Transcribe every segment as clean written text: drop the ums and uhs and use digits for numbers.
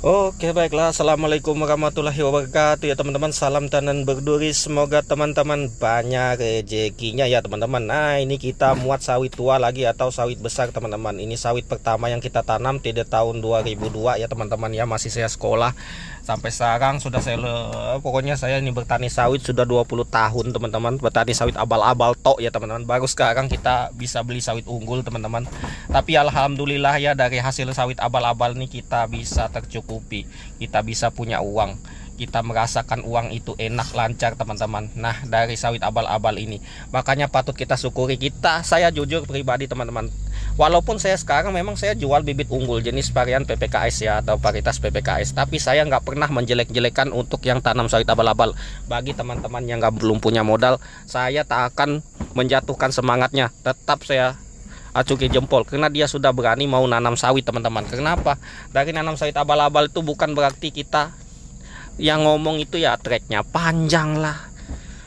Oke, baiklah. Assalamualaikum warahmatullahi wabarakatuh ya teman-teman. Salam tanam berduri. Semoga teman-teman banyak rezekinya ya teman-teman. Nah, ini kita muat sawit tua lagi atau sawit besar teman-teman. Ini sawit pertama yang kita tanam tidak tahun 2002 ya teman-teman ya. Masih saya sekolah. Sampai sekarang sudah pokoknya saya ini bertani sawit sudah 20 tahun teman-teman. Bertani sawit abal-abal tok ya teman-teman. Baru sekarang kita bisa beli sawit unggul teman-teman. Tapi alhamdulillah ya, dari hasil sawit abal-abal ini kita bisa tercukupi. Kita bisa punya uang. Kita merasakan uang itu enak lancar teman-teman. Nah, dari sawit abal-abal ini makanya patut kita syukuri. Saya jujur pribadi teman-teman, walaupun saya sekarang memang saya jual bibit unggul jenis varian PPKS ya, atau varietas PPKS, tapi saya nggak pernah menjelek-jelekan untuk yang tanam sawit abal-abal. Bagi teman-teman yang belum punya modal, saya tak akan menjatuhkan semangatnya. Tetap saya acuki jempol karena dia sudah berani mau nanam sawit teman-teman. Kenapa? Dari nanam sawit abal-abal itu bukan berarti kita yang ngomong itu ya treknya panjang lah,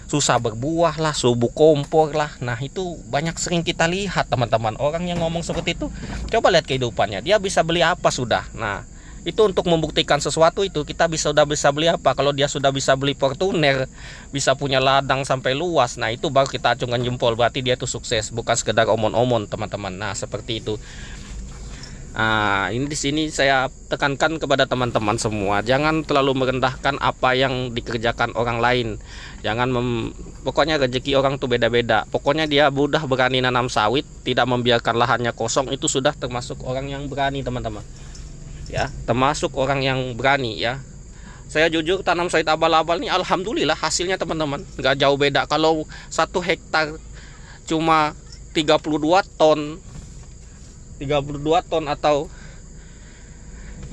susah berbuah lah, subuh kompor lah. Nah, itu banyak sering kita lihat teman-teman. Orang yang ngomong seperti itu, coba lihat kehidupannya. Dia bisa beli apa sudah. Nah, itu untuk membuktikan sesuatu itu kita sudah bisa beli apa. Kalau dia sudah bisa beli Fortuner, bisa punya ladang sampai luas, nah itu baru kita acungkan jempol. Berarti dia itu sukses, bukan sekedar omon-omon teman-teman. Nah, seperti itu. Nah, ini di sini saya tekankan kepada teman-teman semua, jangan terlalu merendahkan apa yang dikerjakan orang lain. Pokoknya rezeki orang tuh beda-beda. Pokoknya dia mudah berani nanam sawit, tidak membiarkan lahannya kosong, itu sudah termasuk orang yang berani teman-teman. Ya, termasuk orang yang berani ya. Saya jujur tanam sawit abal-abal ini alhamdulillah hasilnya teman-teman nggak jauh beda. Kalau 1 hektar cuma 32 ton 32 ton atau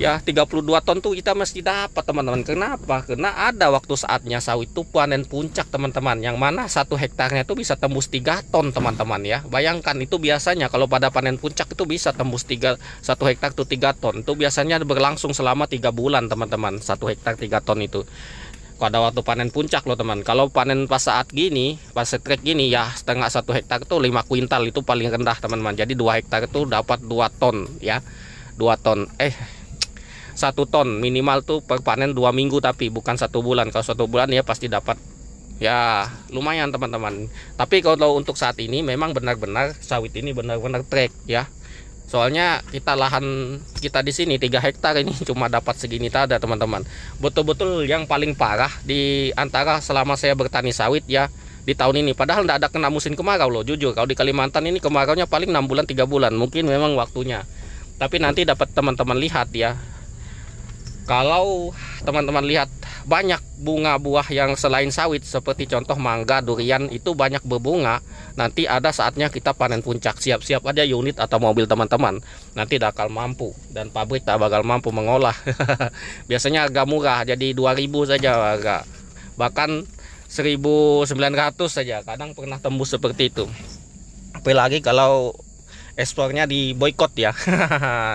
ya 32 ton tuh kita mesti dapat teman-teman. Kenapa? Karena ada waktu saatnya sawit itu panen puncak teman-teman, yang mana 1 hektarnya itu bisa tembus 3 ton teman-teman ya. Bayangkan itu biasanya kalau pada panen puncak itu bisa tembus 1 hektar tuh 3 ton. Itu biasanya berlangsung selama 3 bulan teman-teman. 1 hektar 3 ton itu pada waktu panen puncak loh teman. Kalau panen pas saat gini, pas trek gini ya setengah 1 hektar itu 5 kuintal, itu paling rendah teman-teman. Jadi 2 hektar itu dapat 2 ton ya. 2 ton 1 ton minimal tuh per panen 2 minggu, tapi bukan 1 bulan. Kalau 1 bulan ya pasti dapat ya lumayan teman-teman. Tapi kalau untuk saat ini memang benar-benar sawit ini benar-benar trek ya. Soalnya lahan kita di sini 3 hektar ini cuma dapat segini tada teman-teman. Betul-betul yang paling parah di antara selama saya bertani sawit ya di tahun ini. Padahal tidak ada kena musim kemarau loh, jujur. Kalau di Kalimantan ini kemaraunya paling 6 bulan 3 bulan. Mungkin memang waktunya. Tapi nanti dapat teman-teman lihat ya. Kalau teman-teman lihat banyak bunga buah yang selain sawit, seperti contoh mangga, durian, itu banyak berbunga. Nanti ada saatnya kita panen puncak. Siap-siap aja unit atau mobil teman-teman. Nanti bakal mampu, dan pabrik tak bakal mampu mengolah. Biasanya agak murah, jadi 2000 saja harga. Bahkan 1900 saja. Kadang pernah tembus seperti itu. Apalagi kalau ekspornya di boykot ya.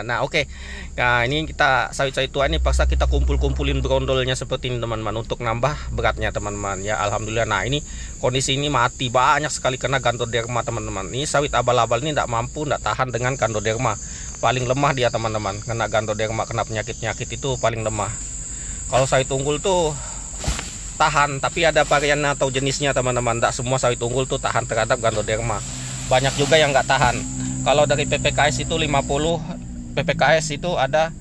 Nah, oke. Nah, ini kita sawit-sawit tua ini paksa kita kumpul-kumpulin brondolnya seperti ini teman-teman, untuk nambah beratnya teman-teman ya. Alhamdulillah. Nah, ini kondisi ini mati banyak sekali karena ganoderma teman-teman. Ini sawit abal-abal ini tidak mampu, tidak tahan dengan ganoderma. Paling lemah dia teman-teman, kena ganoderma, kena penyakit-penyakit itu paling lemah. Kalau sawit unggul tuh tahan, tapi ada varian atau jenisnya teman-teman. Tidak semua sawit unggul tuh tahan terhadap ganoderma. Banyak juga yang nggak tahan. Kalau dari PPKS itu 50, PPKS itu ada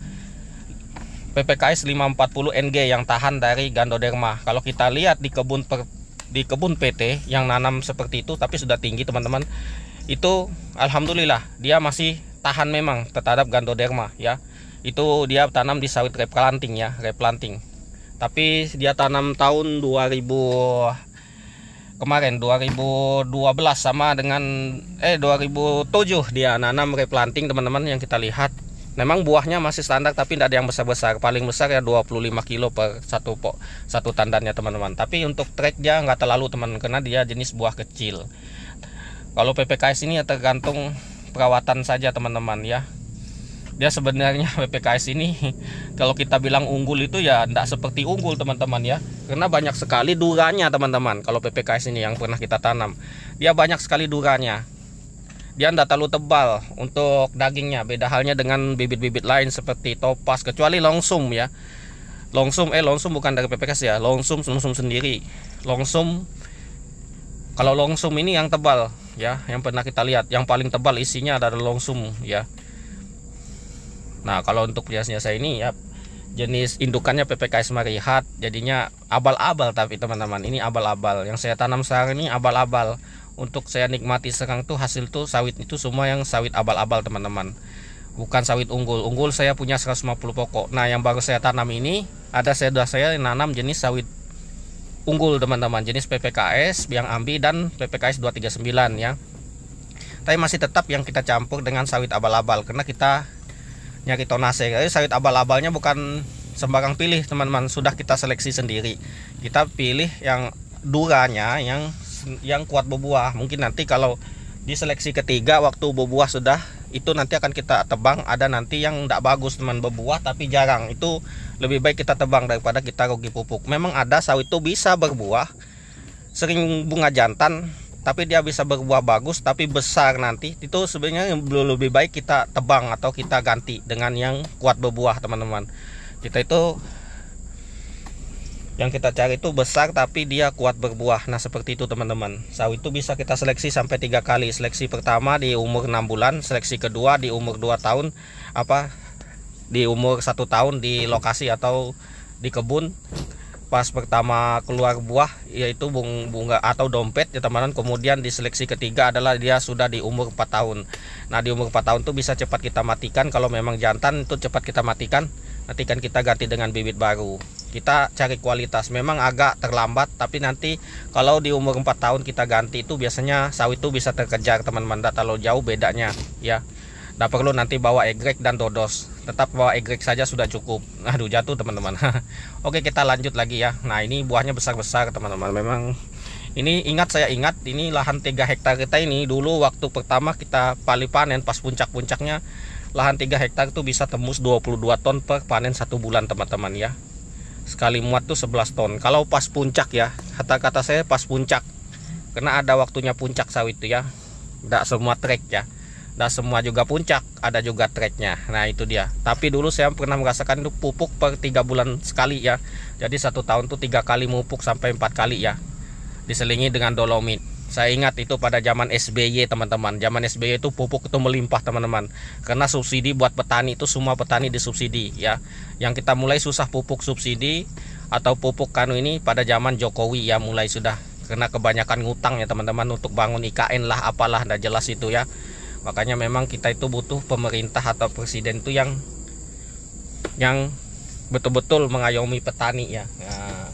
PPKS 540 NG yang tahan dari ganoderma. Kalau kita lihat di kebun PT yang nanam seperti itu tapi sudah tinggi teman-teman, itu alhamdulillah dia masih tahan memang terhadap ganoderma ya. Itu dia tanam di sawit replanting ya, replanting. Tapi dia tanam tahun 2012 sama dengan 2007 dia nanam replanting teman-teman. Yang kita lihat memang buahnya masih standar, tapi tidak ada yang besar-besar. Paling besar ya 25 kilo per satu tandannya teman-teman. Tapi untuk trek dia nggak terlalu teman, karena dia jenis buah kecil. Kalau PPKS ini ya tergantung perawatan saja teman-teman ya. Dia sebenarnya PPKS ini kalau kita bilang unggul itu ya tidak seperti unggul teman-teman ya, karena banyak sekali duranya teman-teman. Kalau PPKS ini yang pernah kita tanam, dia banyak sekali duranya. dia tidak terlalu tebal untuk dagingnya. Beda halnya dengan bibit-bibit lain seperti Topaz, kecuali Longsum ya. Longsum bukan dari PPKS ya. Longsum sendiri. Kalau Longsum ini yang tebal ya, yang pernah kita lihat, yang paling tebal isinya adalah Longsum ya. Nah, kalau untuk biasanya saya ini ya jenis indukannya PPKS Marihat, jadinya abal-abal. Tapi teman-teman, ini abal-abal yang saya tanam sekarang ini, abal-abal. Untuk saya nikmati sekarang tuh hasil tuh sawit itu semua yang sawit abal-abal teman-teman, bukan sawit unggul. Unggul saya punya 150 pokok. Nah, yang baru saya tanam ini sudah saya nanam jenis sawit unggul teman-teman, jenis PPKS yang Ambi dan PPKS 239 ya. Tapi masih tetap yang kita campur dengan sawit abal-abal karena kita nyari tonase. Jadi sawit abal-abalnya bukan sembarang pilih teman-teman, sudah kita seleksi sendiri. Kita pilih yang duranya yang kuat berbuah. Mungkin nanti kalau di seleksi ketiga waktu berbuah sudah, itu nanti akan kita tebang. Ada nanti yang tidak bagus teman, berbuah tapi jarang, itu lebih baik kita tebang daripada kita rugi pupuk. Memang ada sawit itu bisa berbuah, sering bunga jantan, tapi dia bisa berbuah bagus tapi besar nanti, itu sebenarnya lebih baik kita tebang atau kita ganti dengan yang kuat berbuah teman-teman. Kita itu yang kita cari itu besar tapi dia kuat berbuah. Nah, seperti itu teman-teman. Sawit itu bisa kita seleksi sampai 3 kali. Seleksi pertama di umur 6 bulan, seleksi kedua di umur 2 tahun, di umur 1 tahun di lokasi atau di kebun. Pas pertama keluar buah yaitu bunga atau dompet ya teman-teman. Kemudian di seleksi ketiga adalah dia sudah di umur 4 tahun. Nah, di umur 4 tahun itu bisa cepat kita matikan. Kalau memang jantan itu cepat kita matikan. Nanti kan kita ganti dengan bibit baru. Kita cari kualitas, memang agak terlambat, tapi nanti kalau di umur 4 tahun kita ganti itu biasanya sawit itu bisa terkejar teman-teman. Tidak terlalu jauh bedanya ya. Tidak perlu nanti bawa egrek dan dodos, tetap bawa egrek saja sudah cukup. Aduh, jatuh teman-teman. Oke, kita lanjut lagi ya. Nah, ini buahnya besar-besar teman-teman. Memang ini saya ingat ini lahan 3 hektar kita ini dulu waktu pertama kita panen pas puncak-puncaknya, lahan 3 hektar itu bisa tembus 22 ton per panen 1 bulan teman-teman ya. Sekali muat tuh 11 ton. Kalau pas puncak ya, kata-kata saya pas puncak, karena ada waktunya puncak sawit itu ya. Tidak semua trek ya, tidak semua juga puncak, ada juga treknya. Nah, itu dia. Tapi dulu saya pernah merasakan itu pupuk per 3 bulan sekali ya. Jadi 1 tahun tuh 3 kali mupuk sampai 4 kali ya, diselingi dengan dolomit. Saya ingat itu pada zaman SBY teman-teman. Zaman SBY itu pupuk itu melimpah teman-teman. Karena subsidi buat petani itu semua petani disubsidi ya. Yang kita mulai susah pupuk subsidi atau pupuk ini pada zaman Jokowi ya, mulai sudah. Karena kebanyakan ngutang ya teman-teman untuk bangun IKN lah apalah, nggak jelas itu ya. Makanya memang kita itu butuh pemerintah atau presiden itu yang betul-betul mengayomi petani ya. Nah,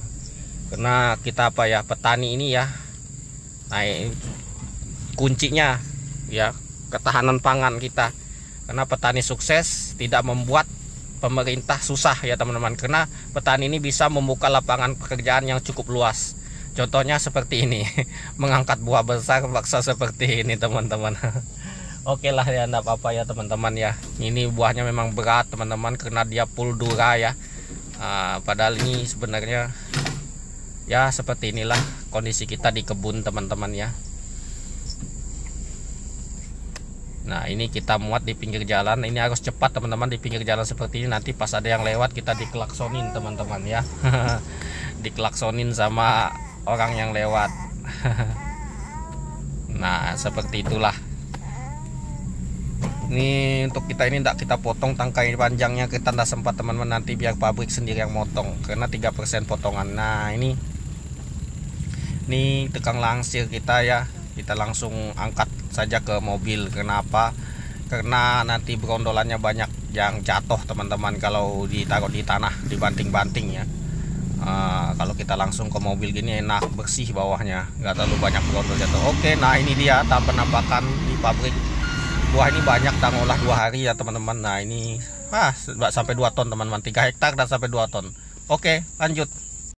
karena kita petani ini ya. Nah, kuncinya ya ketahanan pangan kita. Karena petani sukses tidak membuat pemerintah susah ya teman-teman. Karena petani ini bisa membuka lapangan pekerjaan yang cukup luas. Contohnya seperti ini, mengangkat buah besar paksa seperti ini teman-teman. Oke lah ya, enggak apa-apa ya teman-teman ya. Ini buahnya memang berat teman-teman karena dia puldura ya. Padahal ini sebenarnya ya seperti inilah kondisi kita di kebun teman-teman ya. Nah, ini kita muat di pinggir jalan. Ini harus cepat teman-teman di pinggir jalan seperti ini. Nanti pas ada yang lewat kita diklaksonin teman-teman ya. Diklaksonin sama orang yang lewat. Nah, seperti itulah. Ini untuk kita ini tidak kita potong tangkai panjangnya, kita tidak sempat teman-teman, nanti biar pabrik sendiri yang motong karena 3% potongan. Nah, ini tukang langsir kita ya, kita langsung angkat saja ke mobil. Kenapa? Karena nanti berondolannya banyak yang jatuh teman-teman kalau ditaruh di tanah, dibanting-banting ya. Kalau kita langsung ke mobil gini enak, bersih bawahnya, nggak terlalu banyak berondol jatuh. Oke, nah ini dia penampakan di pabrik. Buah ini banyak, dan ngolah 2 hari ya teman-teman. Nah, ini sampai 2 ton teman-teman, 3 hektar dan sampai 2 ton. Oke, lanjut.